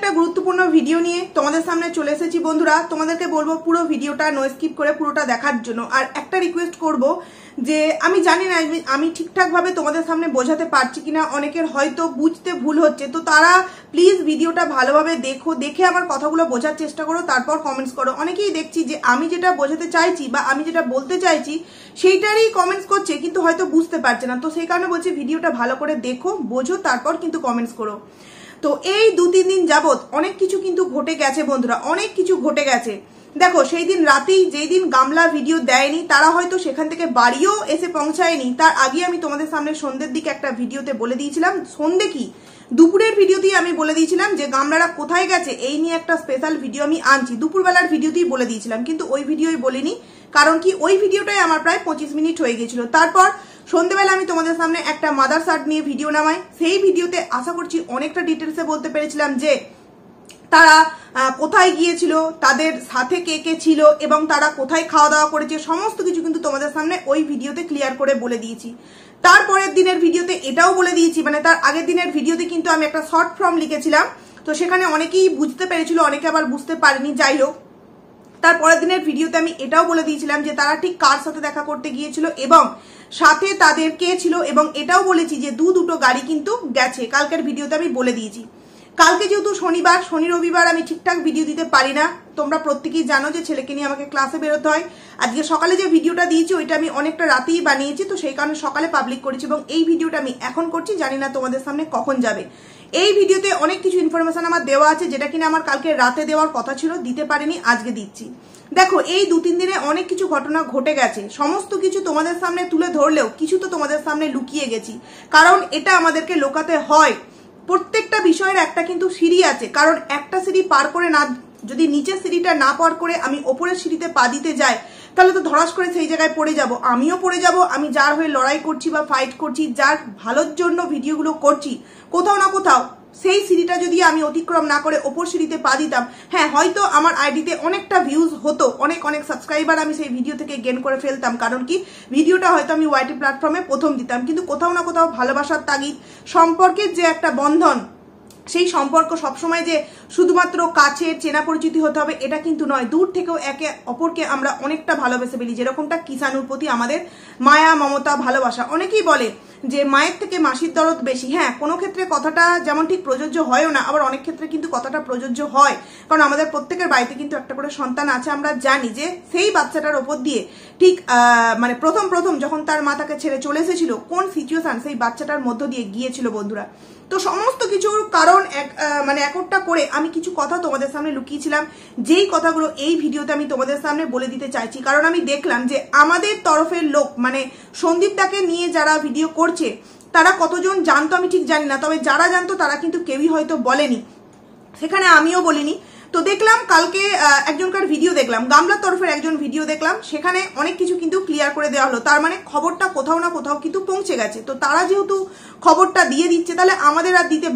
একটা গুরুত্বপূর্ণ ভিডিও নিয়ে তোমাদের সামনে চলে এসেছি বন্ধুরা। তোমাদেরকে বলবো পুরো ভিডিওটা নো স্কিপ করে পুরোটা দেখার জন্য। আর একটা রিকোয়েস্ট করব যে আমি জানি না আমি ঠিকঠাকভাবে তোমাদের সামনে বোঝাতে পারছি কিনা, অনেকের হয়তো বুঝতে ভুল হচ্ছে, তো তারা প্লিজ ভিডিওটা ভালোভাবে দেখো, দেখে আমার কথাগুলো বোঝার চেষ্টা করো, তারপর কমেন্টস করো। অনেকেই দেখছি যে আমি যেটা বোঝাতে চাইছি বা আমি যেটা বলতে চাইছি সেইটারই কমেন্টস করছে, কিন্তু হয়তো বুঝতে পারছে না। তো সেই কারণে বলছি ভিডিওটা ভালো করে দেখো, বোঝো, তারপর কিন্তু কমেন্টস করো। তো এই 2-3 দিন যাবত অনেক কিছু কিন্তু ঘটে গেছে বন্ধুরা, অনেক কিছু ঘটে গেছে। দেখো সেই দিন রাতেই, যেই দিন গামলা ভিডিও দেয়নি তারা হয়তো সেখান থেকে বাড়িও এসে পৌঁছায়নি, তার আগে আমি তোমাদের সামনে সন্ধ্যের দিকে একটা ভিডিওতে বলে দিয়েছিলাম, সন্ধ্যে কি দুপুরের ভিডিওতেই আমি বলে দিয়েছিলাম যে গামলারা কোথায় গেছে এই নিয়ে একটা স্পেশাল ভিডিও আমি আনছি। দুপুরবেলার ভিডিওতেই বলে দিয়েছিলাম, কিন্তু ওই ভিডিওই বলিনি, কারণ কি ওই ভিডিওটাই আমার প্রায় 25 মিনিট হয়ে গেছিল। তারপর সন্ধ্যেবেলা আমি তোমাদের সামনে একটা মাদার শার্ট নিয়ে ভিডিও নামাই। সেই ভিডিওতে আশা করছি অনেকটা ডিটেলসে বলতে পেরেছিলাম যে তারা কোথায় গিয়েছিল, তাদের সাথে কে কে ছিল এবং তারা কোথায় খাওয়া দাওয়া করেছে, সমস্ত কিছু কিন্তু তোমাদের সামনে ওই ভিডিওতে ক্লিয়ার করে বলে দিয়েছি। তারপরের দিনের ভিডিওতে এটাও বলে দিয়েছি, মানে তার আগের দিনের ভিডিওতে কিন্তু আমি একটা শর্ট ফর্ম লিখেছিলাম, তো সেখানে অনেকেই বুঝতে পেরেছিল, অনেকে আবার বুঝতে পারেনি। যাই হোক, তারপরের দিনের ভিডিওতে আমি এটাও বলে দিয়েছিলাম যে তারা ঠিক কার সাথে দেখা করতে গিয়েছিল এবং সাথে তাদের কে ছিল, এবং এটাও বলেছি যে দুটো গাড়ি কিন্তু গেছে। কালকের ভিডিওতে আমি বলে দিয়েছি। কালকে যেহেতু শনিবার, শনি রবিবার আমি ঠিকঠাক ভিডিও দিতে পারি না, তোমরা প্রত্যেকেই জানো যে ছেলেকে নিয়ে আমাকে ক্লাসে বেরোতে হয়। আজকে সকালে যে ভিডিওটা দিয়েছি ওইটা আমি অনেকটা রাতেই বানিয়েছি, তো সেই কারণে সকালে পাবলিক করেছি এবং এই ভিডিওটা আমি এখন করছি, জানি না তোমাদের সামনে কখন যাবে। এই ভিডিওতে অনেক কিছু ইনফরমেশন আমার দেওয়া আছে যেটা কিনা আমার কালকে রাতে দেওয়ার কথা ছিল, দিতে পারিনি, আজকে দিচ্ছি। দেখো এই 2-3 দিনে অনেক কিছু ঘটনা ঘটে গেছে, সমস্ত কিছু তোমাদের সামনে তুলে ধরলেও কিছু তো তোমাদের সামনে লুকিয়ে গেছি, কারণ এটা আমাদেরকে লোকাতে হয়। প্রত্যেকটা বিষয়ের একটা কিন্তু সিঁড়ি আছে, কারণ একটা সিঁড়ি পার করে না, যদি নিচের সিঁড়িটা না পার করে আমি ওপরের সিঁড়িতে পা দিতে যাই তাহলে তো ধরাস করে সেই জায়গায় পড়ে যাব, আমিও পড়ে যাব। আমি যার হয়ে লড়াই করছি বা ফাইট করছি, যার ভালোর জন্য ভিডিওগুলো করছি, কোথাও না কোথাও সেই সিঁড়িটা যদি আমি অতিক্রম না করে ওপর সিঁড়িতে পা দিতাম, হ্যাঁ হয়তো আমার আইডিতে অনেকটা ভিউজ হতো, অনেক সাবস্ক্রাইবার আমি সেই ভিডিও থেকে গেন করে ফেলতাম, কারণ কি ভিডিওটা হয়তো আমি ওয়াইটি প্ল্যাটফর্মে প্রথম দিতাম, কিন্তু কোথাও না কোথাও ভালোবাসার তাগিদ, সম্পর্কের যে একটা বন্ধন, সেই সম্পর্ক সবসময় যে শুধুমাত্র কাছের চেনা পরিচিতি হতে হবে এটা কিন্তু নয়। দূর থেকেও একে অপরকে আমরা অনেকটা ভালোবেসে ফেলি, যেরকমটা কিষাণুর প্রতি আমাদের মায়া, মমতা, ভালোবাসা। অনেকেই বলে যে মায়ের থেকে মাসির দরদ বেশি। হ্যাঁ, কোনো ক্ষেত্রে কথাটা যেমন ঠিক প্রযোজ্য হয়ও না, আবার অনেক ক্ষেত্রে কিন্তু কথাটা প্রযোজ্য হয়, কারণ আমাদের প্রত্যেকের বাড়িতে কিন্তু একটা করে সন্তান আছে। আমরা জানি যে সেই বাচ্চাটার ওপর দিয়ে ঠিক মানে প্রথম যখন তার মা তাকে ছেড়ে চলে এসেছিল, কোন সিচুয়েশন সেই বাচ্চাটার মধ্য দিয়ে গিয়েছিল বন্ধুরা। তো সমস্ত কিছুর কারণ একটা করে আমি কিছু কথা তোমাদের সামনে লুকিয়েছিলাম, যেই কথাগুলো এই ভিডিওতে আমি তোমাদের সামনে বলে দিতে চাইছি। কারণ আমি দেখলাম যে আমাদের তরফের লোক, মানে সন্দীপদাকে নিয়ে যারা ভিডিও করছে তারা কতজন জানতো আমি ঠিক জানি না, তবে যারা জানতো তারা কিন্তু কেউই হয়তো বলেনি, সেখানে আমিও বলিনি। তো দেখলাম কালকে একজনকার ভিডিও দেখলাম, গামলার তরফের একজন ভিডিও দেখলাম, সেখানে অনেক কিছু কিন্তু ক্লিয়ার করে দেওয়া হলো। তার মানে খবরটা কোথাও না কোথাও কিন্তু পৌঁছে গেছে। তো তারা যেহেতু খবরটা দিয়ে দিচ্ছে, তাহলে আমাদের আর দিতে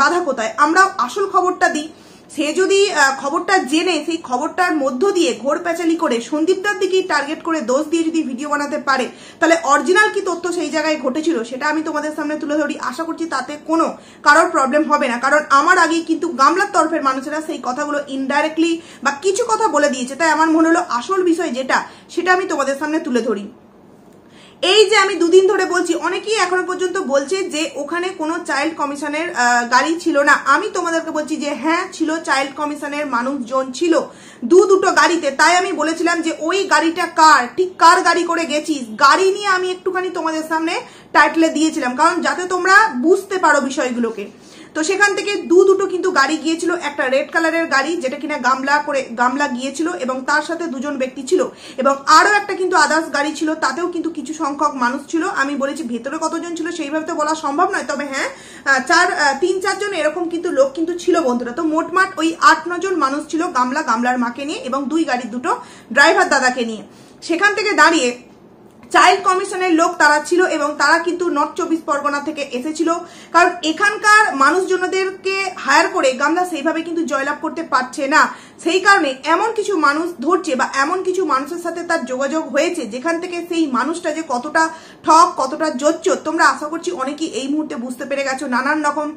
বাধা কোথায়? আমরাও আসল খবরটা দিই। সে যদি খবরটা জেনে সেই খবরটার মধ্য দিয়ে ঘোর প্যাচালি করে সন্দীপদার দিকেই টার্গেট করে দোষ দিয়ে যদি ভিডিও বানাতে পারে, তাহলে অরিজিনাল কি তথ্য সেই জায়গায় ঘটেছিল সেটা আমি তোমাদের সামনে তুলে ধরি। আশা করছি তাতে কোনো কারোর প্রবলেম হবে না, কারণ আমার আগেই কিন্তু গামলার তরফের মানুষেরা সেই কথাগুলো ইনডাইরেক্টলি বা কিছু কথা বলে দিয়েছে। তাই আমার মনে হলো আসল বিষয় যেটা, সেটা আমি তোমাদের সামনে তুলে ধরি। এই যে আমি 2 দিন ধরে বলছি, অনেকেই এখনো পর্যন্ত বলছে যে ওখানে কোনো চাইল্ড কমিশনের গাড়ি ছিল না। আমি তোমাদেরকে বলছি যে হ্যাঁ ছিল, চাইল্ড কমিশনের মানুষজন ছিল দুটো গাড়িতে। তাই আমি বলেছিলাম যে ওই গাড়িটা কার, ঠিক কার গাড়ি করে গেছিস, গাড়ি নিয়ে আমি একটুখানি তোমাদের সামনে টাইটেলে দিয়েছিলাম, কারণ যাতে তোমরা বুঝতে পারো বিষয়গুলোকে। তো সেখান থেকে দুটো কিন্তু গাড়ি গিয়েছিল, একটা রেড কালারের গাড়ি যেটা কিনা গামলা গিয়েছিল এবং তার সাথে 2 জন ব্যক্তি ছিল, এবং আরো একটা কিন্তু আদার্স গাড়ি ছিল, তাতেও কিন্তু কিছু সংখ্যক মানুষ ছিল। আমি বলেছি ভেতরে কতজন ছিল সেইভাবে তো বলা সম্ভব নয়, তবে হ্যাঁ 3-4 জন এরকম কিন্তু লোক কিন্তু ছিল বন্ধুরা। তো মোটমাট ওই 8-9 জন মানুষ ছিল গামলার মাকে নিয়ে এবং 2 গাড়ির 2 ড্রাইভার দাদাকে নিয়ে। সেখান থেকে দাঁড়িয়ে চাইল্ড কমিশনের লোক তারা ছিল এবং তারা কিন্তু নর্থ 24 পরগনা থেকে এসেছিল, কারণ এখানকার মানুষজনদেরকে হায়ার করে গামলা সেইভাবে কিন্তু জয়লাভ করতে পারছে না। সেই কারণে এমন কিছু মানুষ ধরছে বা এমন কিছু মানুষের সাথে তার যোগাযোগ হয়েছে যেখান থেকে সেই মানুষটা যে কতটা ঠক, কতটা জোচ্চোর, তোমরা আশা করছি অনেকেই এই মুহূর্তে বুঝতে পেরে গেছো। নানান রকম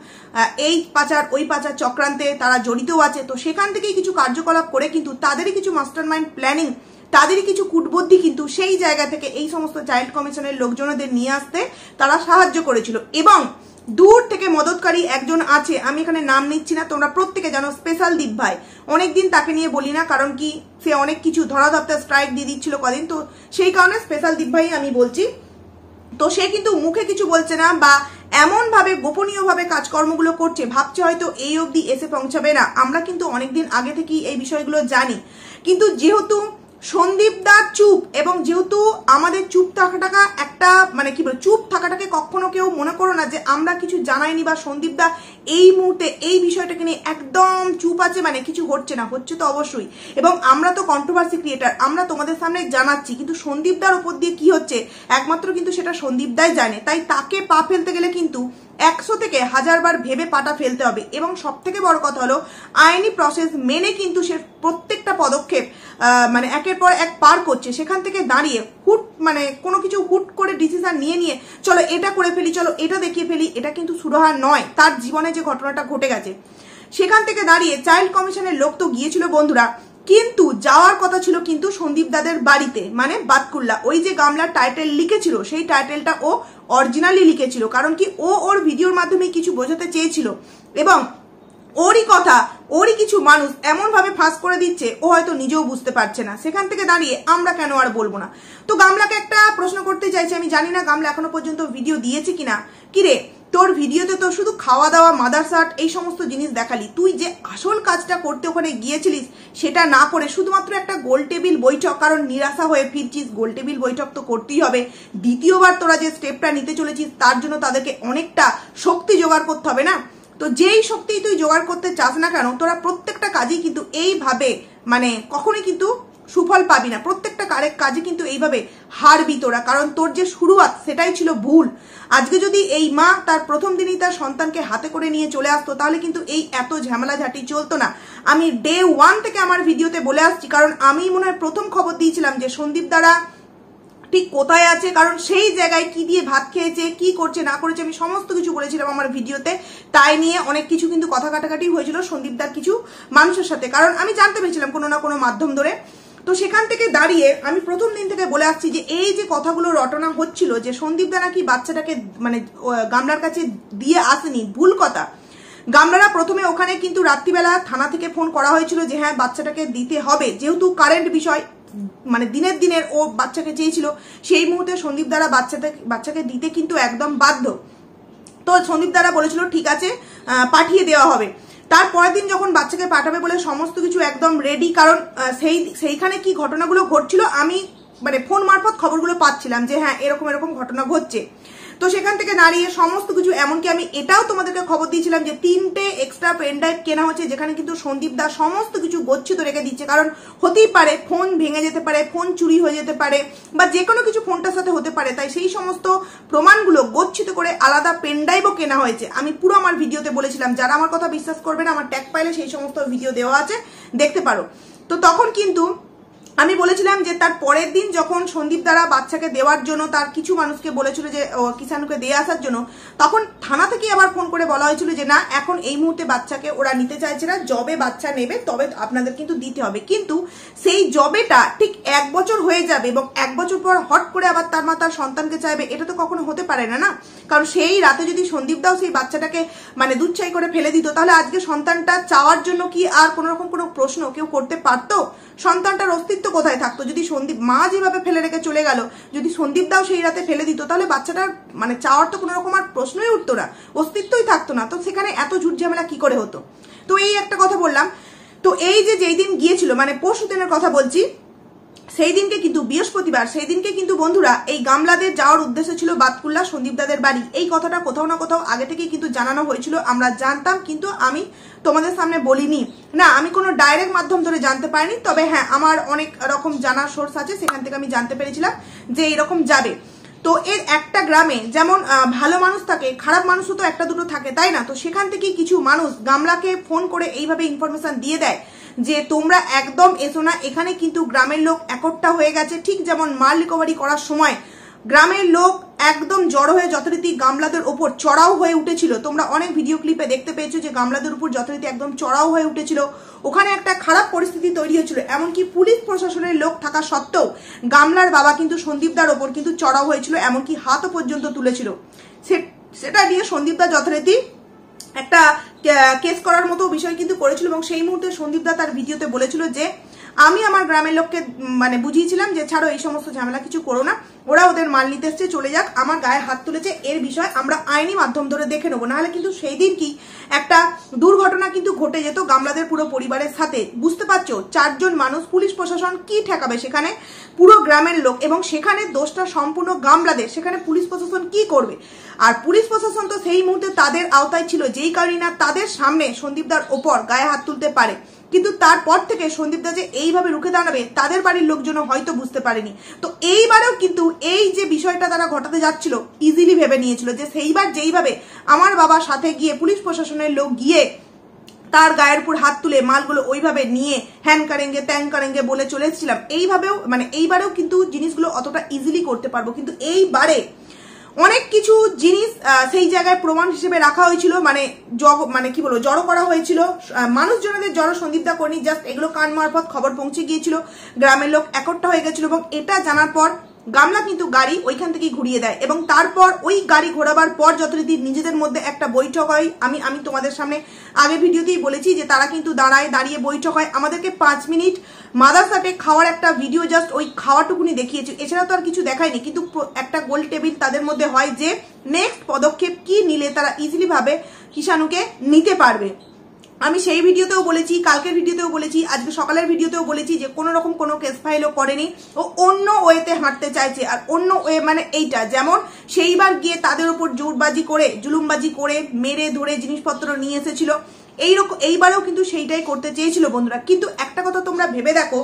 এই পাচার ওই পাচার চক্রান্তে তারা জড়িতও আছে। তো সেখান থেকেই কিছু কার্যকলাপ করে কিন্তু তাদেরই কিছু মাস্টার মাইন্ড প্ল্যানিং, তাদেরই কিছু কূটবুদ্ধি কিন্তু সেই জায়গা থেকে এই সমস্ত চাইল্ড কমিশনের লোকজনদের নিয়ে আসতে তারা সাহায্য করেছিল। এবং দূর থেকে মদতকারী একজন আছে, আমি এখানে নাম নিচ্ছি না, তোমরা প্রত্যেকে জানো, স্পেশাল দীপ ভাই। অনেকদিন তাকে নিয়ে বলি না, কারণ কি সে অনেক কিছু ধরাধপ্তা স্ট্রাইক দিয়ে দিচ্ছিল কদিন, তো সেই কারণে স্পেশাল দীপ ভাই আমি বলছি। তো সে কিন্তু মুখে কিছু বলছে না বা এমন ভাবে গোপনীয় ভাবে কাজকর্মগুলো করছে, ভাবছে হয়তো এই অবধি এসে পৌঁছাবে না। আমরা কিন্তু অনেকদিন আগে থেকেই এই বিষয়গুলো জানি, কিন্তু যেহেতু সন্দীপ দা চুপ, এবং যেহেতু আমাদের চুপ থাকাটা একটা মানে কি বল, চুপ থাকাটাকে কখনো কেউ মনে করো না যে আমরা কিছু জানাইনি বা সন্দীপ দা এই মুহূর্তে এই বিষয়টাকে নিয়ে একদম চুপ আছে, মানে কিছু হচ্ছে না, হচ্ছে তো অবশ্যই। এবং আমরা তো কন্ট্রোভার্সি ক্রিয়েটার, আমরা তোমাদের সামনে জানাচ্ছি, কিন্তু সন্দীপ দার উপর দিয়ে কি হচ্ছে একমাত্র কিন্তু সেটা সন্দীপ দাই জানে। তাই তাকে পা ফেলতে গেলে কিন্তু 100 থেকে 1000 বার ভেবে পাটা ফেলতে হবে। এবং সব থেকে বড় কথা হলো আইনি প্রসেস মেনে কিন্তু সে প্রত্যেকটা পদক্ষেপ মানে একের পর এক পার করছে। সেখান থেকে দাঁড়িয়ে হুট মানে কোনো কিছু হুট করে ডিসিশন নিয়ে চলো এটা করে ফেলি, চলো এটা দেখিয়ে ফেলি, এটা কিন্তু সুরাহা নয়। তার জীবনে যে ঘটনাটা ঘটে গেছে সেখান থেকে দাঁড়িয়ে চাইল্ড কমিশনের লোক তো গিয়েছিল বন্ধুরা, কিন্তু যাওয়ার কথা ছিল কিন্তু সন্দীপ দাদের বাড়িতে, মানে বাতকুল্লা। ওই যে গামলার টাইটেল লিখেছিল সেই টাইটেলটা ও অরিজিনালি লিখেছিল, কারণ কি ও ওর ভিডিওর মাধ্যমে কিছু বোঝাতে চেয়েছিল। এবং ওরই কথা ওরই কিছু মানুষ এমন ভাবে ফাঁস করে দিচ্ছে ও হয়তো নিজেও বুঝতে পারছে না। সেখান থেকে দাঁড়িয়ে আমরা কেন আর বলবো না। তো গামলাকে একটা প্রশ্ন করতে চাইছি, আমি জানি না গামলা এখনো পর্যন্ত ভিডিও দিয়েছে কিনা। কিরে, তোর ভিডিওতে তো শুধু খাওয়া দাওয়া, মাদারসাট এই সমস্ত জিনিস দেখালি, তুই যে আসল কাজটা করতে ওখানে গিয়েছিলিস সেটা না করে শুধুমাত্র একটা গোল টেবিল বৈঠক, কারণ নিরাশা হয়ে ফিরছিস, গোল টেবিল বৈঠক তো করতেই হবে। দ্বিতীয়বার তোরা যে স্টেপটা নিতে চলেছিস তার জন্য তাদেরকে অনেকটা শক্তি জোগাড় করতে হবে না। তো যেই শক্তি তুই জোগাড় করতে চাস না কেন, তোরা প্রত্যেকটা কাজেই কিন্তু এইভাবে মানে কখনোই কিন্তু সুফল পাবি না। প্রত্যেকটা কাজে কিন্তু এইভাবে হারবি তোরা, কারণ তোর যে শুরুয়াত সেটাই ছিল ভুল। আজকে যদি এই মা তার প্রথম দিনই তার সন্তানকে হাতে করে নিয়ে চলে আসতো তাহলে কিন্তু এই এত ঝামেলা ঝাঁটি চলতো না। আমি ডে 1 থেকে আমার ভিডিওতে বলে আসছি, কারণ আমি মনে হয় প্রথম খবর দিয়েছিলাম যে সন্দীপ দ্বারা ঠিক কোথায় আছে, কারণ সেই জায়গায় কি দিয়ে ভাত খেয়েছে, কি করছে না করেছে, আমি সমস্ত কিছু বলেছিলাম আমার ভিডিওতে। তাই নিয়ে অনেক কিছু কিন্তু কথা কাটাকাটি হয়েছিল সন্দীপদার কিছু মানুষের সাথে, কারণ আমি জানতে পেরেছিলাম কোনো না কোনো মাধ্যম ধরে। তো সেখান থেকে দাঁড়িয়ে আমি প্রথম দিন থেকে বলে আসছি যে এই যে কথাগুলো রটনা হচ্ছিল যে সন্দীপদা নাকি বাচ্চাটাকে মানে গামলার কাছে দিয়ে আসেনি, ভুল কথা। গামলারা প্রথমে ওখানে কিন্তু রাত্রিবেলা থানা থেকে ফোন করা হয়েছিল যে হ্যাঁ বাচ্চাটাকে দিতে হবে, যেহেতু কারেন্ট বিষয়, মানে দিনের ও বাচ্চাকে চেয়েছিল, সেই মুহূর্তে সন্দীপ দ্বারা বাচ্চাকে দিতে কিন্তু একদম বাধ্য। তো সন্দীপ দ্বারা বলেছিল ঠিক আছে পাঠিয়ে দেওয়া হবে। তারপরের দিন যখন বাচ্চাকে পাঠাবে বলে সমস্ত কিছু একদম রেডি, কারণ সেইখানে কি ঘটনাগুলো ঘটছিল আমি মানে ফোন মারফত খবরগুলো পাচ্ছিলাম যে হ্যাঁ এরকম এরকম ঘটনা ঘটছে। তো সেখান থেকে দাঁড়িয়ে সমস্ত কিছু, এমনকি আমি এটাও তোমাদেরকে খবর দিয়েছিলাম যে 3টে এক্সট্রা পেন ড্রাইভ কেনা হচ্ছে, যেখানে কিন্তু সন্দীপ দা সমস্ত কিছু গচ্ছিত রেখে দিচ্ছে, কারণ হতেই পারে ফোন ভেঙে যেতে পারে, ফোন চুরি হয়ে যেতে পারে, বা যে কোনো কিছু ফোনটার সাথে হতে পারে। তাই সেই সমস্ত প্রমাণগুলো গচ্ছিত করে আলাদা পেন ড্রাইভও কেনা হয়েছে। আমি পুরো আমার ভিডিওতে বলেছিলাম, যারা আমার কথা বিশ্বাস করবে না আমার ট্যাগ পাইলে সেই সমস্ত ভিডিও দেওয়া আছে, দেখতে পারো। তো তখন কিন্তু আমি বলেছিলাম যে তার পরের দিন যখন সন্দীপ দ্বারা বাচ্চাকে দেওয়ার জন্য তার কিছু মানুষকে বলেছিল যে কিষাণুকে দিয়ে আসার জন্য, তখন থানা থেকে আবার ফোন করে বলা হয়েছিল যে না এখন এই মুহূর্তে বাচ্চাকে ওরা নিতে চাইছে না, জবে বাচ্চা নেবে তবে আপনাদের কিন্তু দিতে হবে। কিন্তু সেই জবেটা ঠিক 1 বছর হয়ে যাবে এবং 1 বছর পর হট করে আবার তার মা তার সন্তানকে চাইবে, এটা তো কখনো হতে পারে না। কারণ সেই রাতে যদি সন্দীপ দাও সেই বাচ্চাটাকে মানে দুধছাই করে ফেলে দিত, তাহলে আজকে সন্তানটা চাওয়ার জন্য কি আর কোন রকম কোনো প্রশ্ন কেউ করতে পারতো? সন্তানটার অস্তিত্ব কোথায় থাকতো? যদি সন্দীপ মা যেভাবে ফেলে রেখে চলে গেল, যদি সন্দীপ দাও সেই রাতে ফেলে দিত তাহলে বাচ্চাটার মানে চাওয়ার তো কোনো রকম আর প্রশ্নই উঠতো না, অস্তিত্বই থাকতো না। তো সেখানে এত ঝুট ঝামেলা কি করে হতো? তো এই একটা কথা বললাম। তো এই যে যেই দিন গিয়েছিল মানে পরশু দিনের কথা বলছি, সেই দিনকে কিন্তু বৃহস্পতিবার, সেই দিনকে কিন্তু বন্ধুরা এই গামলাদের যাওয়ার উদ্দেশ্য ছিল বাতকুল্লা সন্দীপ দাদের বাড়ি। এই কথাটা কোথাও না কোথাও আগে থেকে কিন্তু জানানো হয়েছিল, আমরা জানতাম, কিন্তু আমি তোমাদের সামনে বলিনি। না, আমি কোনো ডাইরেক্ট মাধ্যম ধরে জানতে পারিনি, তবে হ্যাঁ আমার অনেক রকম জানার সোর্স আছে, সেখান থেকে আমি জানতে পেরেছিলাম যে এরকম যাবে। তো এর একটা গ্রামে যেমন ভালো মানুষ থাকে, খারাপ মানুষও তো একটা দুটো থাকে, তাই না? তো সেখান থেকে কিছু মানুষ গামলাকে ফোন করে এইভাবে ইনফরমেশন দিয়ে দেয় যে তোমরা একদম এসো না, এখানে কিন্তু গ্রামের লোক একট্টা হয়ে গেছে। ঠিক যেমন মাল রিকভারি করার সময় গ্রামের লোক একদম জড়ো হয়ে যথারীতি গামলাদের ওপর চড়াও হয়ে উঠেছিল। তোমরা অনেক ভিডিও ক্লিপে দেখতে পেয়েছো যে গামলাদের উপর যথারীতি একদম চড়াও হয়ে উঠেছিল। ওখানে একটা খারাপ পরিস্থিতি তৈরি হয়েছিল, এমনকি পুলিশ প্রশাসনের লোক থাকা সত্ত্বেও গামলার বাবা কিন্তু সন্দীপদার ওপর কিন্তু চড়াও হয়েছিল, এমনকি হাতও পর্যন্ত তুলেছিল। সেটা নিয়ে সন্দীপদা যথারীতি একটা কেস করার মতো বিষয় কিন্তু করেছিল, এবং সেই মুহূর্তে সন্দীপদা তার ভিডিওতে বলেছিল যে আমি আমার গ্রামের লোককে মানে বুঝিয়েছিলাম যে ছাড়ো, এই সমস্ত ঝামেলা কিছু করো না, ওরা ওদের মাল নিতে এসছে, চলে যাক, আমার গায়ে হাত তুলেছে, এর বিষয় আমরা আইনি মাধ্যম ধরে দেখে নেবো। নাহলে কিন্তু সেই দিন কি একটা দুর্ঘটনা কিন্তু ঘটে যেত গামলাদের পুরো পরিবারের সাথে। বুঝতে পারছো, 4 জন মানুষ, পুলিশ প্রশাসন কি ঠেকাবে সেখানে? পুরো গ্রামের লোক, এবং সেখানে দোষটা সম্পূর্ণ গামলাদের, সেখানে পুলিশ প্রশাসন কি করবে? আর পুলিশ প্রশাসন তো সেই মুহূর্তে তাদের আওতায় ছিল, যেই কারণে না তাদের সামনে সন্দীপদার ওপর গায়ে হাত তুলতে পারে। কিন্তু তারপর থেকে সন্দীপদা যে এইভাবে রুখে দাঁড়াবে তাদের বাড়ির লোকজন হয়তো বুঝতে পারেনি। তো এইবারেও কিন্তু এই যে বিষয়টা তারা ঘটাতে যাচ্ছিল ইজিলি ভেবে নিয়েছিল যে সেইবার যেইভাবে আমার বাবার সাথে গিয়ে পুলিশ প্রশাসনের লোক গিয়ে তার গায়ের উপর হাত তুলে মালগুলো ওইভাবে নিয়ে হ্যান কারেঙ্গে ত্যান কারেঙ্গে বলে চলেছিলাম, এইভাবেও মানে এইবারেও কিন্তু জিনিসগুলো অতটা ইজিলি করতে পারবো। কিন্তু এইবারে অনেক কিছু জিনিস সেই জায়গায় প্রমাণ হিসেবে রাখা হয়েছিল, মানে কি বলবো, জড়ো করা হয়েছিল মানুষজনদের, জড়ো সন্দীপদা করেনি, জাস্ট এগুলো কান মারফত খবর পৌঁছে গিয়েছিল, গ্রামের লোক একট্টা হয়ে গেছিল, এবং এটা জানার পর গামলা কিন্তু গাড়ি ওইখান থেকেই ঘুরিয়ে দেয়। এবং তারপর ওই গাড়ি ঘোরাবার পর যথারীতি নিজেদের মধ্যে একটা বৈঠক হয়। আমি তোমাদের সামনে আগে ভিডিওতেই বলেছি যে তারা কিন্তু দাঁড়িয়ে বৈঠক হয়। আমাদেরকে 5 মিনিট মাদারসাটে খাওয়ার একটা ভিডিও, জাস্ট ওই খাওয়াটুকুনি দেখিয়েছে, এছাড়া তো আর কিছু দেখায়নি। কিন্তু একটা গোল টেবিল তাদের মধ্যে হয় যে নেক্সট পদক্ষেপ কি নিলে তারা ইজিলি ভাবে কিষাণুকে নিতে পারবে। আমি সেই ভিডিওতেও বলেছি, কালকের ভিডিওতেও বলেছি, আজকে সকালের ভিডিওতেও বলেছি যে কোনো রকম কোনো কেস ফাইলও করেনি, ও অন্য ওয়েতে হাঁটতে চাইছে। আর অন্য ওয়ে মানে এইটা, যেমন সেইবার গিয়ে তাদের উপর জোরবাজি করে, জুলুমবাজি করে, মেরে ধরে জিনিসপত্র নিয়ে এসেছিল, এইবারেও কিন্তু সেইটাই করতে চেয়েছিল বন্ধুরা। কিন্তু একটা কথা তোমরা ভেবে দেখো,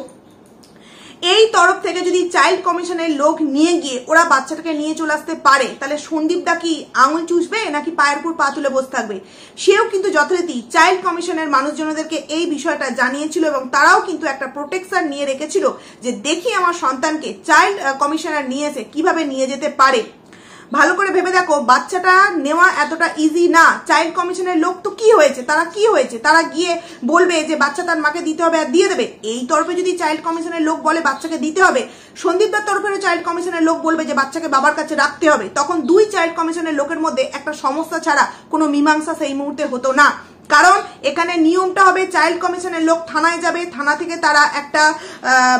এই তরফ থেকে যদি চাইল্ড কমিশনের লোক নিয়ে গিয়ে ওরা বাচ্চাটাকে নিয়ে চলে আসতে পারে, তাহলে সন্দীপদা কি আঙুল চুষবে নাকি পায়ের উপর পা তুলে বসে থাকবে? সেও কিন্তু যথারীতি চাইল্ড কমিশনের মানুষজনদেরকে এই বিষয়টা জানিয়েছিল, এবং তারাও কিন্তু একটা প্রোটেকশন নিয়ে রেখেছিল যে দেখি আমার সন্তানকে চাইল্ড কমিশনার নিয়ে এসে কিভাবে নিয়ে যেতে পারে। ভালো করে ভেবে দেখো, বাচ্চাটা নেওয়া এতটা ইজি না। চাইল্ড কমিশনের লোক তো কি হয়েছে, তারা গিয়ে বলবে যে বাচ্চা তার মাকে দিতে হবে আর দিয়ে দেবে? এই তরফে যদি চাইল্ড কমিশনের লোক বলে বাচ্চাকে দিতে হবে, সন্দীপদার তরফেরও চাইল্ড কমিশনের লোক বলবে যে বাচ্চাকে বাবার কাছে রাখতে হবে, তখন দুই চাইল্ড কমিশনের লোকের মধ্যে একটা সমস্যা ছাড়া কোনো মীমাংসা সেই মুহূর্তে হতো না। কারণ এখানে নিয়মটা হবে চাইল্ড কমিশনের লোক থানায় যাবে, থানা থেকে তারা একটা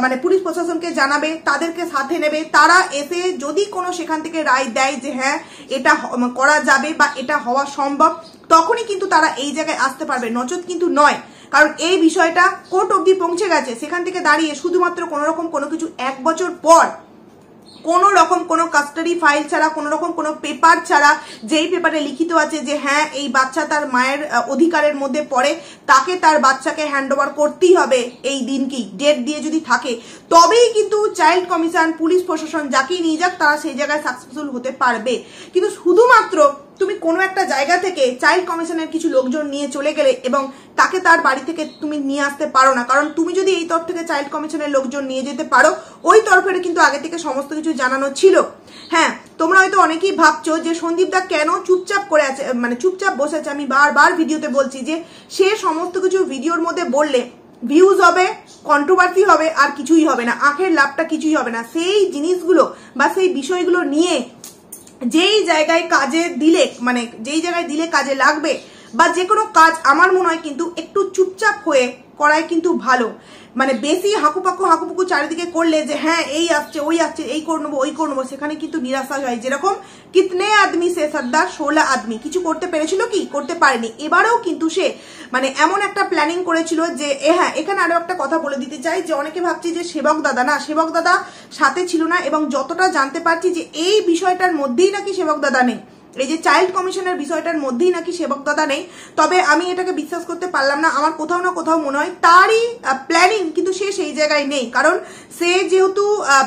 মানে পুলিশ প্রশাসনকে জানাবে, তাদেরকে সাথে নেবে, তারা এসে যদি কোনো সেখান থেকে রায় দেয় যে হ্যাঁ এটা করা যাবে বা এটা হওয়া সম্ভব, তখনই কিন্তু তারা এই জায়গায় আসতে পারবে, নচেত কিন্তু নয়। কারণ এই বিষয়টা কোর্ট অবধি পৌঁছে গেছে, সেখান থেকে দাঁড়িয়ে শুধুমাত্র কোনো রকম কোনো কিছু 1 বছর পর কোনো রকম কোনো কাস্টাডি ফাইল ছাড়া, কোনো রকম কোনো পেপার ছাড়া, যেই পেপারে লিখিত আছে যে হ্যাঁ এই বাচ্চা তার মায়ের অধিকারের মধ্যে পড়ে, তাকে তার বাচ্চাকে হ্যান্ড ওভার করতেই হবে এই দিনকেই, ডেট দিয়ে যদি থাকে, তবেই কিন্তু চাইল্ড কমিশন, পুলিশ প্রশাসন যাকেই নিয়ে যাক তারা সেই জায়গায় সাকসেসফুল হতে পারবে। কিন্তু শুধুমাত্র তুমি কোনো একটা জায়গা থেকে চাইল্ড কমিশনের কিছু লোকজন নিয়ে চলে গেলে এবং তাকে তার বাড়ি থেকে তুমি নিয়ে আসতে পারো না। কারণ তুমি যদি এই তরফ থেকে চাইল্ড কমিশনের লোকজন নিয়ে যেতে পারো, ওই তরফের কিন্তু আগে থেকে সমস্ত কিছু জানানো ছিল। হ্যাঁ, তোমরা হয়তো অনেকেই ভাবছো যে সন্দীপদা কেন চুপচাপ করে আছে, মানে চুপচাপ বসে আছে। আমি বারবার ভিডিওতে বলছি যে সে সমস্ত কিছু ভিডিওর মধ্যে বললে ভিউজ হবে, কন্ট্রোভার্সি হবে, আর কিছুই হবে না, আখের লাভটা কিছুই হবে না। সেই জিনিসগুলো বা সেই বিষয়গুলো নিয়ে যেই জায়গায় কাজে দিলে, মানে যেই জায়গায় দিলে কাজে লাগবে, বা যে কোনো কাজ আমার মনে হয় কিন্তু একটু চুপচাপ হয়ে করাই কিন্তু ভালো। মানে বেশি হাকুপাকু চারিদিকে করলে যে হ্যাঁ এই আসছে ওই আসছে, এই করে নেবো ওই করে নেবো, সেখানে কিন্তু নিরাশা হয়। যেরকম কিতনে আদমি সে সর্দার 16 আদমি কিছু করতে পেরেছিল কি? করতে পারেনি। এবারেও কিন্তু সে মানে এমন একটা প্ল্যানিং করেছিল যে হ্যাঁ, এখানে আরো একটা কথা বলে দিতে চাই যে অনেকে ভাবছি যে সেবক দাদা, না, সেবক দাদা সাথে ছিল না, এবং যতটা জানতে পারছি যে এই বিষয়টার মধ্যেই নাকি সেবক দাদা নেই, এই যে চাইল্ড কমিশনের বিষয়টার মধ্যেই নাকি সেবক দাদা নেই। তবে আমি এটাকে বিশ্বাস করতে পারলাম না, আমার কোথাও না কোথাও মনে হয় তারই প্ল্যানিং, কিন্তু সে সেই জায়গায় নেই। কারণ সে যেহেতু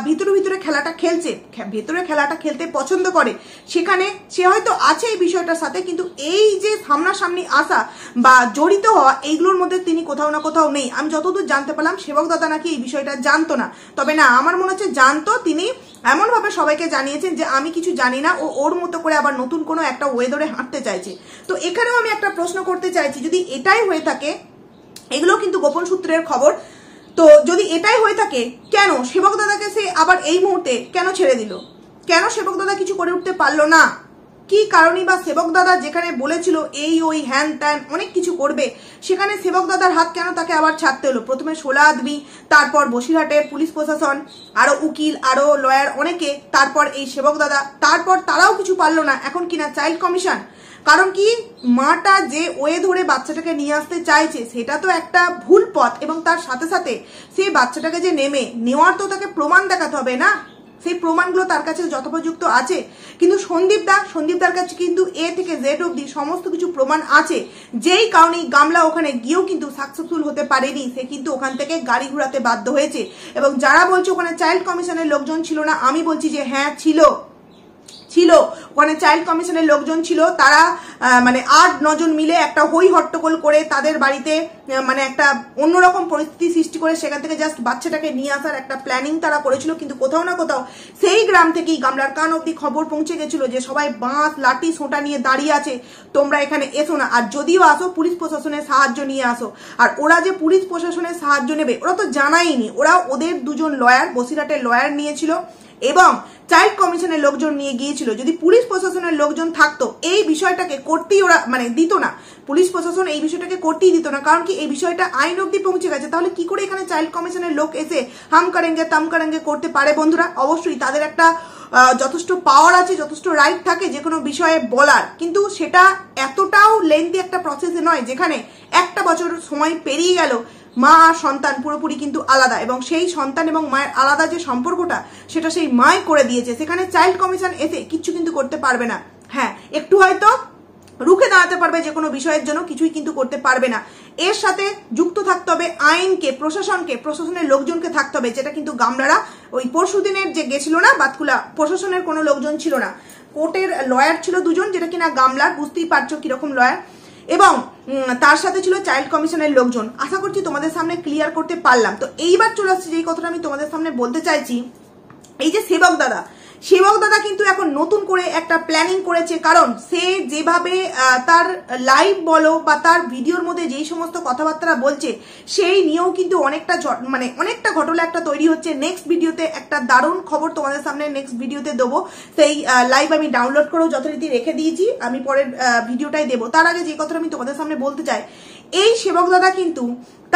ভিতরে খেলাটা খেলছে, ভেতরে খেলাটা খেলতে পছন্দ করে, সেখানে সে হয়তো আছে এই বিষয়টার সাথে, কিন্তু এই যে সামনাসামনি আসা বা জড়িত হওয়া, এইগুলোর মধ্যে তিনি কোথাও না কোথাও নেই। আমি যতদূর জানতে পারলাম সেবক দাদা নাকি এই বিষয়টা জানতো না। তবে না, আমার মনে হচ্ছে জানতো, তিনি এমনভাবে সবাইকে জানিয়েছেন যে আমি কিছু জানি না, ও ওর মতো করে আবার নতুন কোনো একটা ওয়ে ধরে হাঁটতে চাইছে। তো এখানেও আমি একটা প্রশ্ন করতে চাইছি, যদি এটাই হয়ে থাকে, এগুলো কিন্তু গোপন সূত্রের খবর, তো যদি এটাই হয়ে থাকে, কেন সেবক দাদাকে সে আবার এই মুহূর্তে কেন ছেড়ে দিল? কেন সেবক দাদা কিছু করে উঠতে পারলো না? কি কারণই বা সেবক দাদা যেখানে বলেছিল এই ওই হ্যান ত্যান অনেক কিছু করবে, সেখানে সেবক দাদার হাত কেন তাকে আবার ছাড়তে হলো? প্রথমে 16 আদমি, তারপর বসিরহাটের পুলিশ প্রশাসন, আরো উকিল, আরো লয়ার অনেকে, তারপর এই সেবক দাদা, তারপর তারাও কিছু পারলো না, এখন কিনা চাইল্ড কমিশন। কারণ কি, মাটা যে ওয়ে ধরে বাচ্চাটাকে নিয়ে আসতে চাইছে সেটা তো একটা ভুল পথ, এবং তার সাথে সাথে সেই বাচ্চাটাকে যে নেওয়ার তো তাকে প্রমাণ দেখাতে হবে না? সেই প্রমাণগুলো তার কাছে যথোপযুক্ত আছে, কিন্তু সন্দীপদার কাছে কিন্তু এ থেকে জেড অব্দি সমস্ত কিছু প্রমাণ আছে, যেই কারণে গামলা ওখানে গিয়েও কিন্তু সাকসেসফুল হতে পারেনি, সে কিন্তু ওখান থেকে গাড়ি ঘুরাতে বাধ্য হয়েছে। এবং যারা বলছে ওখানে চাইল্ড কমিশনের লোকজন ছিল না, আমি বলছি যে হ্যাঁ ছিল, ওখানে চাইল্ড কমিশনের লোকজন ছিল। তারা মানে 8-9 জন মিলে একটা হই হট্টগোল করে তাদের বাড়িতে মানে একটা অন্যরকম পরিস্থিতি সৃষ্টি করে সেখান থেকে জাস্ট বাচ্চাটাকে নিয়ে আসার একটা প্ল্যানিং তারা করেছিল। কিন্তু কোথাও না কোথাও সেই গ্রাম থেকেই গামলার কান অব্দি খবর পৌঁছে গেছিল যে সবাই বাঁশ লাঠি সোঁটা নিয়ে দাঁড়িয়ে আছে, তোমরা এখানে এসো না, আর যদিও আসো পুলিশ প্রশাসনের সাহায্য নিয়ে আসো। আর ওরা যে পুলিশ প্রশাসনের সাহায্য নেবে ওরা তো জানাইনি, ওরা ওদের 2 জন লয়ার, বসিরহাটের লয়ার নিয়েছিল এবং চাইল্ড কমিশনের লোকজন নিয়ে গিয়েছিল। যদি পুলিশ প্রশাসনের লোকজন থাকতো এই বিষয়টাকে করতেই ওরা মানে দিত না, পুলিশ প্রশাসন এই বিষয়টাকে করতেই দিত না। কারণ কি, এই বিষয়টা আইন অব্দি পৌঁছে গেছে, তাহলে কি করে এখানে চাইল্ড কমিশনের লোক এসে হাম করেঙ্গে তাম করেঙ্গে করতে পারে? বন্ধুরা, অবশ্যই তাদের একটা যথেষ্ট পাওয়ার আছে, যথেষ্ট রাইট থাকে যে কোনো বিষয়ে বলার, কিন্তু সেটা এতটাও লেন্থি একটা প্রসেসে নয় যেখানে 1 বছর সময় পেরিয়ে গেল, মা আর সন্তান পুরোপুরি কিন্তু আলাদা, এবং সেই সন্তান এবং মায়ের আলাদা যে সম্পর্কটা সেটা সেই মাই করে দিয়েছে। সেখানে চাইল্ড কমিশন এসে কিচ্ছু কিন্তু করতে পারবে না। হ্যাঁ, একটু হয়তো রুখে দাঁড়াতে পারবে যে কোনো বিষয়ের জন্য, কিছুই কিন্তু করতে পারবে না। এর সাথে যুক্ত থাকতে হবে আইনকে, প্রশাসনকে, প্রশাসনের লোকজনকে থাকতে হবে, যেটা কিন্তু গামলারা ওই পরশুদিনের যে গেছিল না বাতকুলা, প্রশাসনের কোনো লোকজন ছিল না, কোর্টের লয়ার ছিল 2 জন, যেটা কিনা গামলার, বুঝতেই পারছো কিরকম লয়ার, এবং তার সাথে ছিল চাইল্ড কমিশনের লোকজন। আশা করছি তোমাদের সামনে ক্লিয়ার করতে পারলাম। তো এইবার চলে আসছে যেই কথাটা আমি তোমাদের সামনে বলতে চাইছি, এই যে সেবক দাদা কিন্তু এখন নতুন করে একটা প্ল্যানিং করেছে। কারণ সে যেভাবে তার লাইভ বলো বা তার ভিডিওর মধ্যে যেই সমস্ত কথাবার্তা বলছে, সেই নিয়েও কিন্তু অনেকটা ঘটনা একটা তৈরি হচ্ছে। নেক্সট ভিডিওতে একটা দারুণ খবর তোমাদের সামনে নেক্সট ভিডিওতে দেবো, সেই লাইভ আমি ডাউনলোড করেও যথারীতি রেখে দিয়েছি, আমি পরের ভিডিওটাই দেবো। তার আগে যে কথাটা আমি তোমাদের সামনে বলতে চাই, এই সেবক দাদা কিন্তু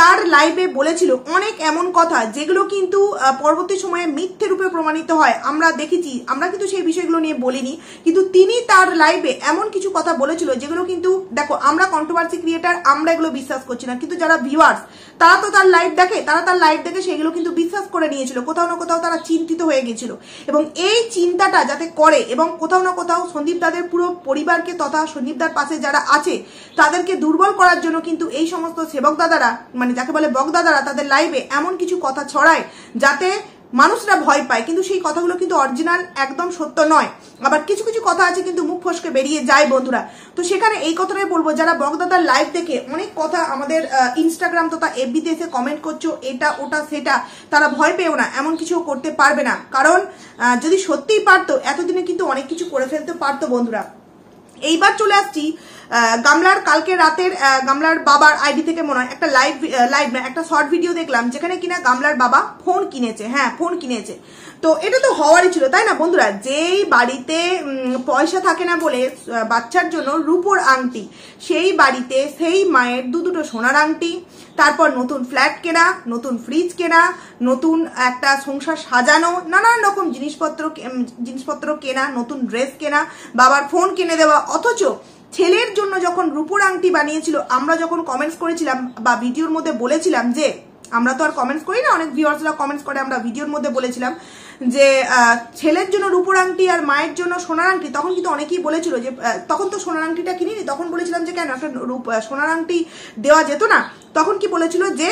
তার লাইভে বলেছিল অনেক এমন কথা যেগুলো কিন্তু পরবর্তী সময়ে মিথ্যে রূপে প্রমাণিত হয়, আমরা দেখেছি। আমরা কিন্তু সেই বিষয়গুলো নিয়ে বলিনি, কিন্তু তিনি তার লাইভে এমন কিছু কথা বলেছিল যেগুলো কিন্তু, দেখো, আমরা কন্ট্রোভার্সি ক্রিয়েটার, আমরা এগুলো বিশ্বাস করছি না, কিন্তু যারা ভিউয়ার্স তারা তো তার লাইভ দেখে, তারা তার লাইভ দেখে সেগুলো কিন্তু বিশ্বাস করে নিয়েছিল। কোথাও না কোথাও তারা চিন্তিত হয়ে গেছিল, এবং এই চিন্তাটা যাতে করে, এবং কোথাও না কোথাও সন্দীপ দাদের পুরো পরিবারকে তথা সন্দীপ দার পাশে যারা আছে তাদেরকে দুর্বল করার জন্য কিন্তু এই সমস্ত সেবক দাদারা, মানে যাকে বলে বকদাদারা, তাদের লাইভে এমন কিছু কথা ছড়ায় যাতে মানুষরা ভয় পায়, কিন্তু সেই কথাগুলো কিন্তু অরিজিনাল একদম সত্য নয়। আবার কিছু কিছু কথা আছে কিন্তু মুখ ফসকে বেরিয়ে যায় বন্ধুরা। তো সেখানে এই কথাটাই বলবো, যারা বকদাদার লাইভ দেখে অনেক কথা আমাদের ইনস্টাগ্রাম তথা এফবিতে এসে কমেন্ট করছো এটা ওটা সেটা, তারা ভয় পেও না, এমন কিছু করতে পারবে না। কারণ যদি সত্যিই পারতো এতদিনে কিন্তু অনেক কিছু করে ফেলতে পারতো বন্ধুরা। এইবার চলে আসছি গামলার কালকে রাতের গামলার বাবার আইডি থেকে মনে হয় একটা লাইভ না একটা শর্ট ভিডিও দেখলাম, যেখানে কিনা গামলার বাবা ফোন কিনেছে। হ্যাঁ, ফোন কিনেছে। তো এটা তো হওয়ারই ছিল, তাই না বন্ধুরা? যেই বাড়িতে পয়সা থাকে না বলে বাচ্চার জন্য রূপোর আংটি, সেই বাড়িতে সেই মায়ের দুটো সোনার আংটি, তারপর নতুন ফ্ল্যাট কেনা, নতুন ফ্রিজ কেনা, নতুন একটা সংসার সাজানো, নানান রকম জিনিসপত্র কেনা, নতুন ড্রেস কেনা, বাবার ফোন কিনে দেওয়া। অথচ ছেলের জন্য যখন রূপোর আংটি বানিয়েছিল, আমরা যখন কমেন্টস করেছিলাম বা ভিডিওর মধ্যে বলেছিলাম, যে আমরা তো আর কমেন্টস করি না, অনেক ভিউয়ার্সরা কমেন্টস করে, আমরা ভিডিওর মধ্যে বলেছিলাম যে ছেলের জন্য রূপোর আংটি আর মায়ের জন্য সোনার আংটি। তখন কিন্তু অনেকেই বলেছিল যে, তখন তো সোনার আংটিটা কিনিনি, তখন বলেছিলাম যে কেন একটা সোনার আংটি দেওয়া যেত না। তখন কি বলেছিল যে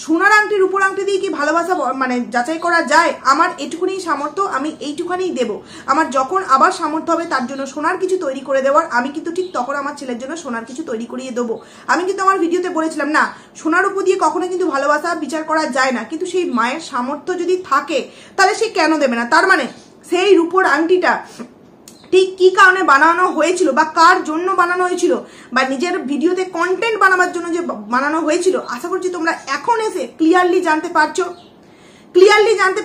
সোনার আংটি রূপোর আংটি দিয়ে কি ভালোবাসা মানে যাচাই করা যায়? আমার এটুকুনি সামর্থ্য, আমি এইটুখানেই দেব। আমার যখন আবার সামর্থ্য হবে তার জন্য সোনার কিছু তৈরি করে দেওয়ার, আমি কিন্তু ঠিক তখন আমার ছেলের জন্য সোনার কিছু তৈরি করিয়ে দেবো। আমি কিন্তু আমার ভিডিওতে বলেছিলাম না, সোনার উপর দিয়ে কখনো কিন্তু ভালোবাসা বিচার করা যায় না, কিন্তু সেই মায়ের সামর্থ্য যদি থাকে তাহলে সে কেন দেবে না? তার মানে সেই রূপোর আংটিটা ঠিক কি কারণে বানানো হয়েছিল বা কার জন্য বানানো হয়েছিল বা নিজের ভিডিওতে কন্টেন্ট বানাবার জন্য যে বানানো হয়েছিল, আশা করছি তোমরা এখন এসে ক্লিয়ারলি জানতে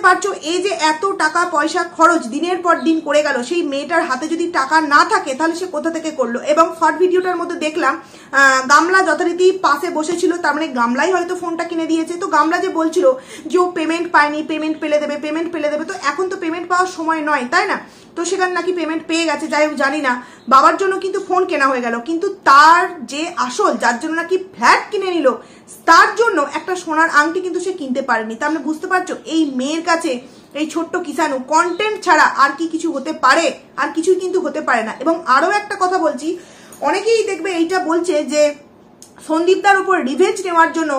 পারছো। এই যে এত টাকা পয়সা খরচ দিনের পর দিন করে গেল, সেই মেয়েটার হাতে যদি টাকা না থাকে তাহলে সে কোথা থেকে করলো? এবং শর্ট ভিডিওটার মধ্যে দেখলাম গামলা যথারীতি পাশে বসেছিল, তার মানে গামলাই হয়তো ফোনটা কিনে দিয়েছে। তো গামলা যে বলছিল যে ও পেমেন্ট পায়নি, পেমেন্ট পেলে দেবে, তো এখন তো পেমেন্ট পাওয়ার সময় নয়, তাই না? তো সেখানে নাকি পেমেন্ট পেয়ে গেছে, যাই হোক জানি না। বাবার জন্য কিন্তু ফোন কেনা হয়ে গেল, কিন্তু তার যে আসল, যার জন্য নাকি ফ্ল্যাট কিনে নিল, তার জন্য একটা সোনার আংটি কিন্তু সে কিনতে পারেনি। তার মানে বুঝতে পারছো এই মেয়ের কাছে এই ছোট্ট কিষাণু কন্টেন্ট ছাড়া আর কি কিছু হতে পারে? আর কিছুই কিন্তু হতে পারে না। এবং আরো একটা কথা বলছি, অনেকেই দেখবে এইটা বলছে যে সন্দীপদার উপর রিভেঞ্জ নেওয়ার জন্য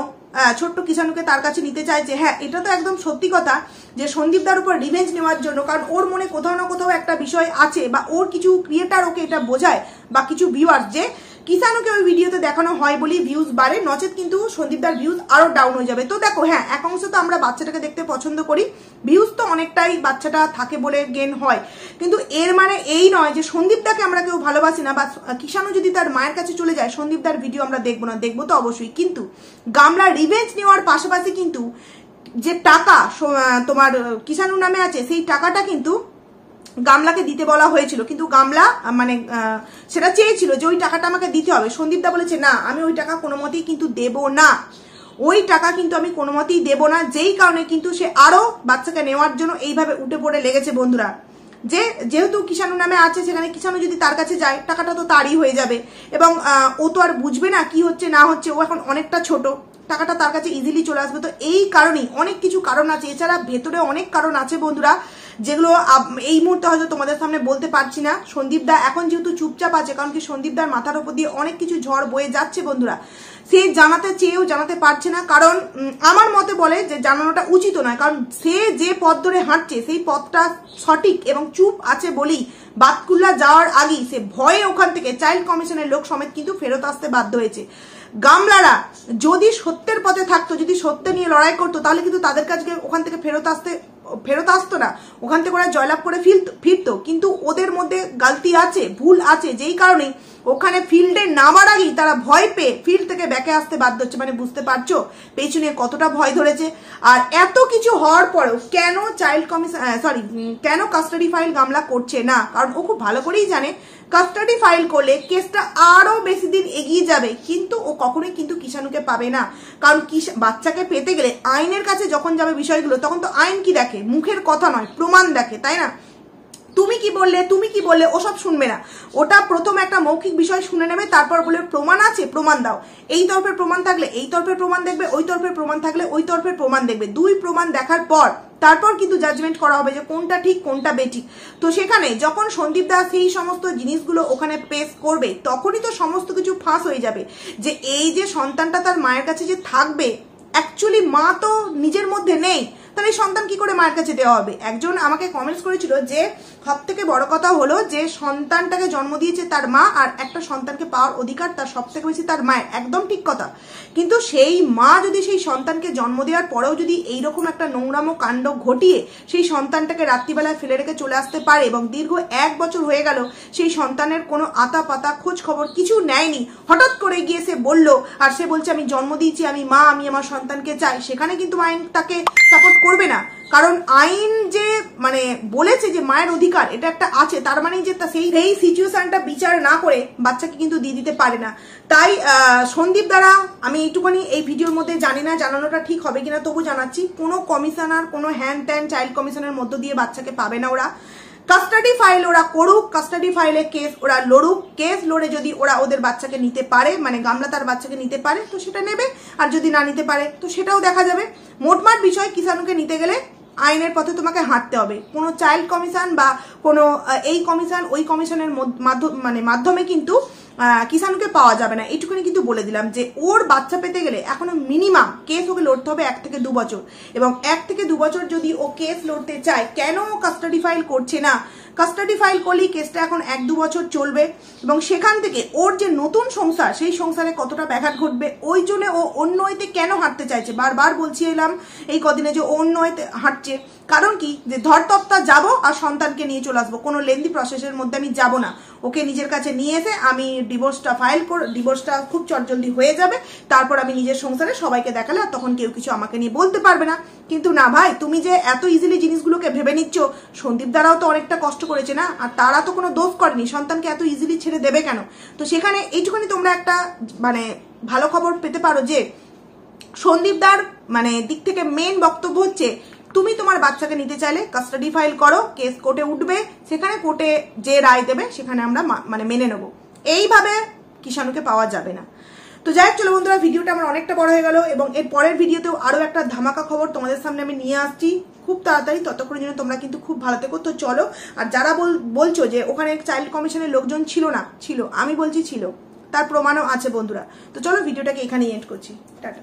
ছোট্ট কিষাণুকে তার কাছে নিতে চাইছে। হ্যাঁ, এটা তো একদম সত্যি কথা যে সন্দীপদার উপর রিভেঞ্জ নেওয়ার জন্য, কারণ ওর মনে কোথাও না কোথাও একটা বিষয় আছে, বা ওর কিছু ক্রিয়েটার ওকে এটা বোঝায়, বা কিছু ভিউয়ার্স, যে কিষাণুকে ওই ভিডিওতে দেখানো হয় বলি ভিউজ বাড়ে, নচেত কিন্তু সন্দীপদার ভিউজ আরো ডাউন হয়ে যাবে। তো দেখো, হ্যাঁ, এক অংশ তো আমরা বাচ্চাটাকে দেখতে পছন্দ করি, ভিউজ তো অনেকটাই বাচ্চাটা থাকে বলে গেন হয়, কিন্তু এর মানে এই নয় যে সন্দীপদাকে আমরা কেউ ভালোবাসি না, বা কিষাণু যদি তার মায়ের কাছে চলে যায় সন্দীপদার ভিডিও আমরা দেখবো না, দেখবো তো অবশ্যই। কিন্তু গামলা রিভেঞ্জ নেওয়ার পাশাপাশি কিন্তু যে টাকা তোমার কিষাণুর নামে আছে, সেই টাকাটা কিন্তু গামলাকে দিতে বলা হয়েছিল, কিন্তু গামলা মানে সেটা চেয়েছিল যে ওই টাকাটা আমাকে দিতে হবে। সন্দীপদা বলেছে না, আমি ওই টাকা কোনো মতেই কিন্তু দেবো না, ওই টাকা কিন্তু আমি কোনো মতেই দেবো না। যেই কারণে কিন্তু সে আরো বাচ্চাকে নেওয়ার জন্য এইভাবে উঠে পড়ে লেগেছে বন্ধুরা। যেহেতু কিষাণু নামে আছে, সেখানে কিষাণু যদি তার কাছে যায় টাকাটা তো তারই হয়ে যাবে, এবং ও তো আর বুঝবে না কি হচ্ছে না হচ্ছে, ও এখন অনেকটা ছোট, টাকাটা তার কাছে ইজিলি চলে আসবে। তো এই কারণেই, অনেক কিছু কারণ আছে, এছাড়া ভেতরে অনেক কারণ আছে বন্ধুরা, যেগুলো এই মুহূর্তে হয়তো তোমাদের সামনে বলতে পারছি না। সন্দীপদা এখন যেহেতু চুপচাপ আছে, কারণ কি সন্দীপদার মাথার উপর দিয়ে অনেক কিছু ঝড় বয়ে যাচ্ছে বন্ধুরা, সে জানাতে চেয়েও জানাতে পারছে না, কারণ আমার মতে বলে যে জানানোটা উচিত নয়, কারণ সে যে পথ ধরে হাঁটছে সেই পথটা সঠিক, এবং চুপ আছে বলেই বাতকুল্লা যাওয়ার আগেই সে ভয়ে ওখান থেকে চাইল্ড কমিশনের লোক সমেত কিন্তু ফেরত আসতে বাধ্য হয়েছে। গামলারা যদি সত্যের পথে থাকতো, যদি সত্য নিয়ে লড়াই করতো, তাহলে কিন্তু তাদের কাছে ওখান থেকে ফেরত আসতো না, ওখান থেকে ওরা জয়লাভ করে ফিরতো। কিন্তু ওদের মধ্যে গালতি আছে, ভুল আছে, যেই কারণে ওখানে ফিল্ডে নামার আগেই তারা ভয় পেয়ে ফিল্ড থেকে ব্যাকে আসতে বাধ্য হচ্ছে। মানে বুঝতে পারছো পেছনে কতটা ভয় ধরেছে। আর এত কিছু হওয়ার পরেও কেন কেন কাস্টাডি ফাইল গামলা করছে না? কারণ ও খুব ভালো করেই জানে কাস্টাডি ফাইল করলে কেসটা আরো বেশি দিন এগিয়ে যাবে, কিন্তু ও কখনোই কিন্তু কিষাণুকে পাবে না। কারণ বাচ্চাকে পেতে গেলে আইনের কাছে যখন যাবে বিষয়গুলো, তখন তো আইন কি দেখে? মুখের কথা নয়, প্রমাণ দেখে, তাই না? তুমি কি বললে ওসব শুনবে না, ওটা প্রথম একটা মৌখিক বিষয় শুনে নেবে, তারপর বলে প্রমাণ আছে, প্রমাণ দাও। এই তরফের প্রমাণ থাকলে এই তরফের প্রমাণ দেখবে, ওই তরফের প্রমাণ থাকলে ওই তরফের প্রমাণ দেখবে। দুই প্রমাণ দেখার পর তারপর কিন্তু জাজমেন্ট করা হবে যে কোনটা ঠিক কোনটা বেঠিক। তো সেখানে যখন সন্দীপ দাস সেই সমস্ত জিনিসগুলো ওখানে পেশ করবে, তখনই তো সমস্ত কিছু ফাঁস হয়ে যাবে যে এই যে সন্তানটা তার মায়ের কাছে যে থাকবে, অ্যাকচুয়ালি মা তো নিজের মধ্যে নেই, তাহলে এই সন্তান কি করে মায়ের কাছে দেওয়া হবে? একজন আমাকে কমেন্টস করেছিল যে সব থেকে বড় কথা হলো যে সন্তানটাকে জন্ম দিয়েছে তার মা, আর একটা সন্তানকে পাওয়ার অধিকার তার সব থেকে বেশি তার মায়ের। একদম ঠিক কথা, কিন্তু সেই মা যদি সেই সন্তানকে জন্ম দেওয়ার পরেও যদি এইরকম একটা নোংরামো কাণ্ড ঘটিয়ে সেই সন্তানটাকে রাত্রিবেলায় ফেলে রেখে চলে আসতে পারে এবং দীর্ঘ 1 বছর হয়ে গেল সেই সন্তানের কোনো আতা পাতা খোঁজ খবর কিছু নেয়নি, হঠাৎ করে গিয়ে সে বললো আর সে বলছে আমি জন্ম দিয়েছি, আমি মা, আমি আমার সন্তানকে চাই, সেখানে কিন্তু আইন তাকে সাপোর্ট করবে না। কারণ আইন যে মানে বলেছে যে মায়ের অধিকার এটা একটা আছে, তার মানে যে সেই সিচুয়েশনটা বিচার না করে বাচ্চাকে কিন্তু দিয়ে দিতে পারে না। তাই সন্দীপ দ্বারা আমি এইটুকুনি এই ভিডিওর মধ্যে জানি না জানানোটা ঠিক হবে কিনা, তবু জানাচ্ছি, কোনো কমিশনার কোনো হ্যান্ড ট্যান চাইল্ড কমিশনের মধ্য দিয়ে বাচ্চাকে পাবে না। ওরা কাস্টাডি ফাইল ওরা করুক, কাস্টাডি ফাইলে কেস ওরা লড়ুক, কেস লড়ে যদি ওরা ওদের বাচ্চাকে নিতে পারে, মানে গামলা তার বাচ্চাকে নিতে পারে তো সেটা নেবে, আর যদি না নিতে পারে তো সেটাও দেখা যাবে। মোটমাট বিষয় কিষাণুকে নিতে গেলে আইনের পথে তোমাকে হাঁটতে হবে। কোনো চাইল্ড কমিশন বা কোনো এই কমিশন ওই কমিশনের মাধ্যমে কিন্তু কিষাণুকে পাওয়া যাবে না, এইটুকুনি কিন্তু বলে দিলাম যে ওর বাচ্চা পেতে গেলে এখনো মিনিমাম কেস ওকে লড়তে হবে 1 থেকে 2 বছর, এবং 1 থেকে 2 বছর যদি ও কেস লড়তে চায়, কেন ও কাস্টাডি ফাইল করছে না? কাস্টাডি ফাইল করলেই কেসটা এখন 1-2 বছর চলবে, এবং সেখান থেকে ওর যে নতুন সংসার সেই সংসারে কতটা ব্যাঘাত ঘটবে, ওই জন্য ও অন্য ওয়েতে কেন হাঁটতে চাইছে। বারবার বলছি এলাম এই কদিনে যে অন্য ওয়েতে হাঁটছে, কারণ কি যে ধরতপ্তা যাবো আর সন্তানকে নিয়ে চলে আসবো, কোনো লেন্দি প্রসেসের মধ্যে আমি যাব না, ওকে নিজের কাছে নিয়ে এসে আমি ডিভোর্সটা খুব চটজলদি হয়ে যাবে, তারপর আমি নিজের সংসারে সবাইকে দেখালে আর তখন কেউ কিছু আমাকে নিয়ে বলতে পারবে না। কিন্তু না ভাই, তুমি যে এত ইজিলি জিনিসগুলোকে ভেবে নিচ্ছ, সন্দীপ দ্বারাও তো অনেকটা কষ্ট করেছে না, আর তারা তো কোনো দোষ করেনি, সন্তানকে এত ইজিলি ছেড়ে দেবে কেন? তো সেখানে এইটুকুনি তোমরা একটা মানে ভালো খবর পেতে পারো যে সন্দীপদার মানে দিক থেকে মেন বক্তব্য হচ্ছে তুমি তোমার বাচ্চাকে নিতে চাইলে কাস্টাডি ফাইল করো, কেস কোর্টে উঠবে, সেখানে কোর্টে যে রায় দেবে সেখানে আমরা মানে মেনে নেবো, এইভাবে কিষাণুকে পাওয়া যাবে না। তো যাই হোক, চলো বন্ধুরা, ভিডিওটা আমার অনেকটা বড় হয়ে গেল, এবং এর পরের ভিডিওতেও আরো একটা ধামাকা খবর তোমাদের সামনে আমি নিয়ে আসছি খুব তাড়াতাড়ি। ততক্ষণের জন্য তোমরা কিন্তু খুব ভালো থেকো। তো চলো, আর যারা বলছো যে ওখানে চাইল্ড কমিশনের লোকজন ছিল না, ছিল, আমি বলছি ছিল, তার প্রমাণও আছে বন্ধুরা। তো চলো ভিডিওটাকে এখানেই এন্ড করছি, টাটা।